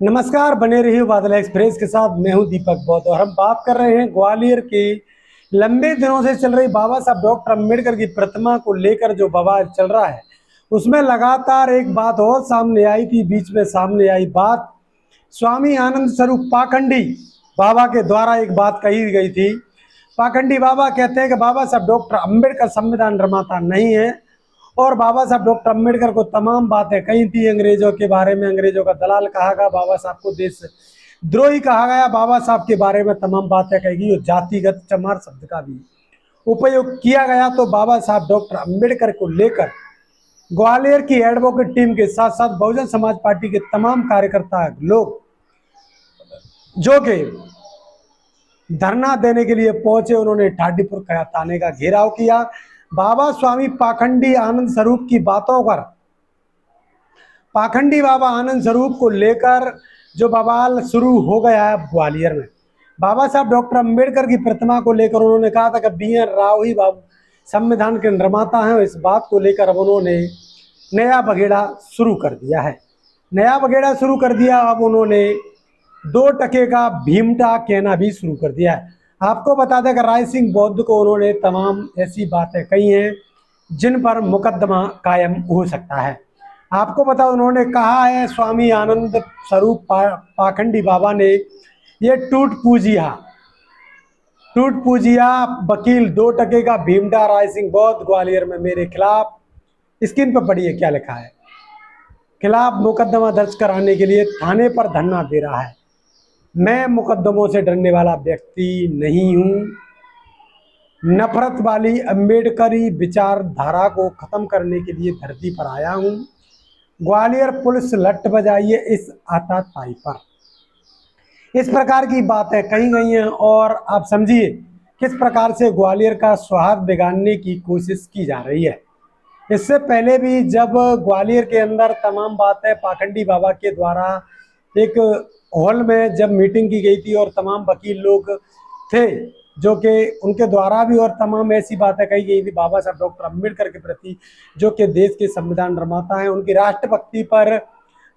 नमस्कार, बने रहिए बादल एक्सप्रेस के साथ। मैं हूं दीपक बौद्ध और हम बात कर रहे हैं ग्वालियर की लंबे दिनों से चल रही बाबा साहब डॉक्टर अम्बेडकर की प्रतिमा को लेकर जो बवाल चल रहा है, उसमें लगातार एक बात और सामने आई थी। बीच में सामने आई बात स्वामी आनंद स्वरूप पाखंडी बाबा के द्वारा एक बात कही गई थी। पाखंडी बाबा कहते हैं कि बाबा साहब डॉक्टर अम्बेडकर संविधान निर्माता नहीं है और बाबा साहब डॉक्टर अम्बेडकर को तमाम बातें कही थी अंग्रेजों के बारे में। अंग्रेजों का दलाल कहा गया, बाबा साहब को देश द्रोही कहा गया, बाबा साहब के बारे में तमाम बातें कही गई और जातिगत चमार शब्द का भी उपयोग किया गया। तो बाबा साहब डॉक्टर अम्बेडकर को लेकर ग्वालियर की एडवोकेट टीम के साथ साथ बहुजन समाज पार्टी के तमाम कार्यकर्ता लोग जो कि धरना देने के लिए पहुंचे, उन्होंने ठाडीपुर थाने का घेराव किया। बाबा स्वामी पाखंडी आनंद स्वरूप की बातों पर पाखंडी बाबा आनंद स्वरूप को लेकर जो बवाल शुरू हो गया है ग्वालियर में, बाबा साहब डॉक्टर अम्बेडकर की प्रतिमा को लेकर उन्होंने कहा था कि BN राव ही बाबू संविधान के निर्माता हैं। इस बात को लेकर अब उन्होंने नया बघेड़ा शुरू कर दिया है। अब उन्होंने 2 टके का भीमटा कहना भी शुरू कर दिया है। आपको बता दें कि राय सिंह बौद्ध को उन्होंने तमाम ऐसी बातें कही हैं जिन पर मुकदमा कायम हो सकता है। आपको बता, उन्होंने कहा है स्वामी आनंद स्वरूप पाखंडी बाबा ने ये टूट पूजिया वकील 2 टके का भीमटा राय सिंह बौद्ध ग्वालियर में मेरे खिलाफ, स्क्रीन पर पढ़िए क्या लिखा है, खिलाफ मुकदमा दर्ज कराने के लिए थाने पर धरना दे रहा है। मैं मुकदमों से डरने वाला व्यक्ति नहीं हूँ। नफरत वाली अम्बेडकरी विचारधारा को खत्म करने के लिए धरती पर आया हूँ। ग्वालियर पुलिस लट बजाइए इस आतताई पर। इस प्रकार की बातें कही गई हैं और आप समझिए किस प्रकार से ग्वालियर का सौहार्द बिगाड़ने की कोशिश की जा रही है। इससे पहले भी जब ग्वालियर के अंदर तमाम बातें पाखंडी बाबा के द्वारा एक हॉल में जब मीटिंग की गई थी और तमाम वकील लोग थे जो कि उनके द्वारा भी और तमाम ऐसी बातें कही गई थी बाबा साहब डॉक्टर अम्बेडकर के प्रति, जो कि देश के संविधान निर्माता हैं, उनकी राष्ट्रभक्ति पर,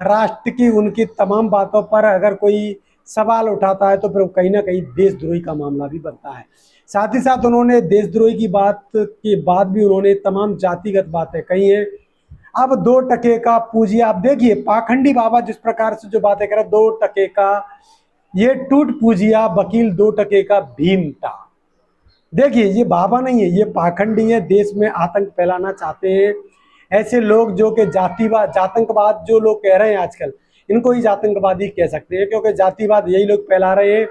राष्ट्र की उनकी तमाम बातों पर अगर कोई सवाल उठाता है तो फिर कहीं ना कहीं देशद्रोही का मामला भी बनता है। साथ ही साथ उन्होंने देशद्रोही की बात के बाद भी उन्होंने तमाम जातिगत बातें कही हैं। अब 2 टके का पूजिए, आप देखिए पाखंडी बाबा जिस प्रकार से जो बातें कर रहे, 2 टके का ये टूट पूजिया वकील 2 टके का भीमटा। देखिए ये बाबा नहीं है, ये पाखंडी है, देश में आतंक फैलाना चाहते हैं। ऐसे लोग जो कि जातंकवाद जो लोग कह रहे हैं आजकल, इनको ही जातंकवादी कह सकते हैं, क्योंकि जातिवाद यही लोग फैला रहे हैं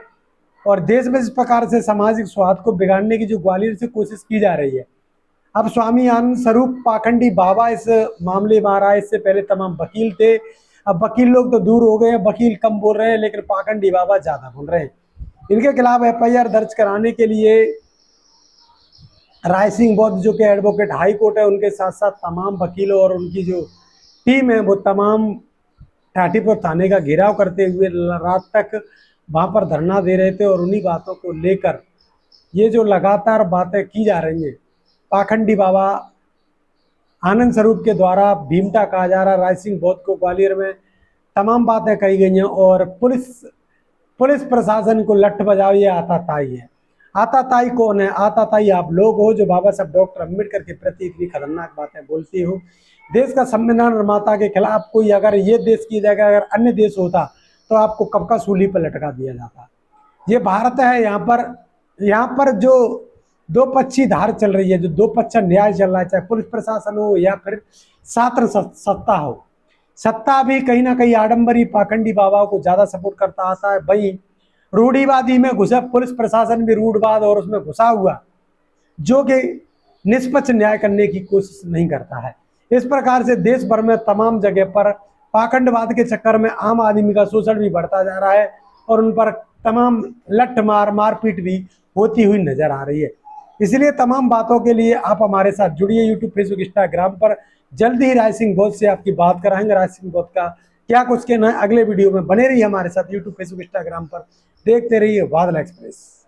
और देश में इस प्रकार से सामाजिक सौहार्द को बिगाड़ने की जो ग्वालियर से कोशिश की जा रही है। अब स्वामी आनंद स्वरूप पाखंडी बाबा इस मामले में आ रहा है। इससे पहले तमाम वकील थे, अब वकील लोग तो दूर हो गए हैं, वकील कम बोल रहे हैं लेकिन पाखंडी बाबा ज्यादा बोल रहे हैं। इनके खिलाफ FIR दर्ज कराने के लिए राय सिंह बौद्ध जो कि एडवोकेट हाई कोर्ट है, उनके साथ साथ तमाम वकीलों और उनकी जो टीम है वो तमाम ठाटीपुर थाने का घेराव करते हुए रात तक वहां पर धरना दे रहे थे और उन्हीं बातों को लेकर ये जो लगातार बातें की जा रही हैं, पाखंडी बाबा आनंद स्वरूप के द्वारा भीमटा कहा जा रहा है राय सिंह बौद्ध को, ग्वालियर में तमाम बातें कही गई हैं और पुलिस प्रशासन को लठ बजाओ, ये आताताई है। आताताई कौन है? आताताई आप लोग हो जो बाबा साहब डॉक्टर अम्बेडकर के प्रति इतनी खतरनाक बातें बोलती हो। देश का संविधान निर्माता के खिलाफ कोई अगर ये देश की जगह अगर अन्य देश होता तो आपको कब का सूली पर लटका दिया जाता। ये भारत है, यहाँ पर जो 2 पक्षी धार चल रही है, जो 2 पक्ष न्याय चल रहा है, चाहे पुलिस प्रशासन हो या फिर छात्र सत्ता हो, सत्ता भी कहीं ना कहीं आडंबरी पाखंडी बाबा को ज्यादा सपोर्ट करता आता है। वही रूढ़ीवादी में घुसा पुलिस प्रशासन भी रूढ़वाद और उसमें घुसा हुआ जो कि निष्पक्ष न्याय करने की कोशिश नहीं करता है। इस प्रकार से देश भर में तमाम जगह पर पाखंडवाद के चक्कर में आम आदमी का शोषण भी बढ़ता जा रहा है और उन पर तमाम मारपीट भी होती हुई नजर आ रही है। इसलिए तमाम बातों के लिए आप हमारे साथ जुड़िए यूट्यूब, फेसबुक, इंस्टाग्राम पर। जल्दी ही राय सिंह बौद्ध से आपकी बात कराएंगे। राय सिंह बौद्ध का क्या कुछ कहना है अगले वीडियो में। बने रहिए हमारे साथ यूट्यूब, फेसबुक, इंस्टाग्राम पर। देखते रहिए बादल एक्सप्रेस।